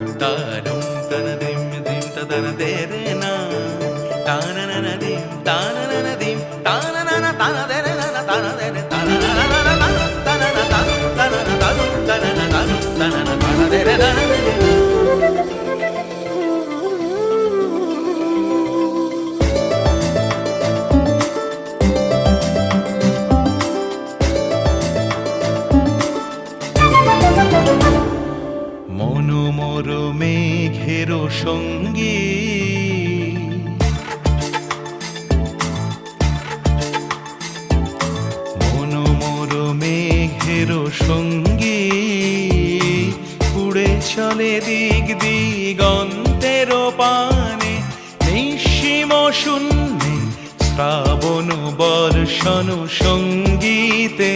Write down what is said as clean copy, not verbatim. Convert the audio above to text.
তারুম তনদিম দিম তদনদেরে না তানননদিম তানননদিম তানননা তানদেরে না তানদেরে তানননা তাননা তাননা তাননা তাননা তানদেরে না। মনোমর মেঘের সঙ্গী মনোমর মেঘের সঙ্গী উড়ে চলে দিক দিগন্তের পানে নিঃসীম শূন্যে শ্রাবণ বর্ষণ সঙ্গীতে।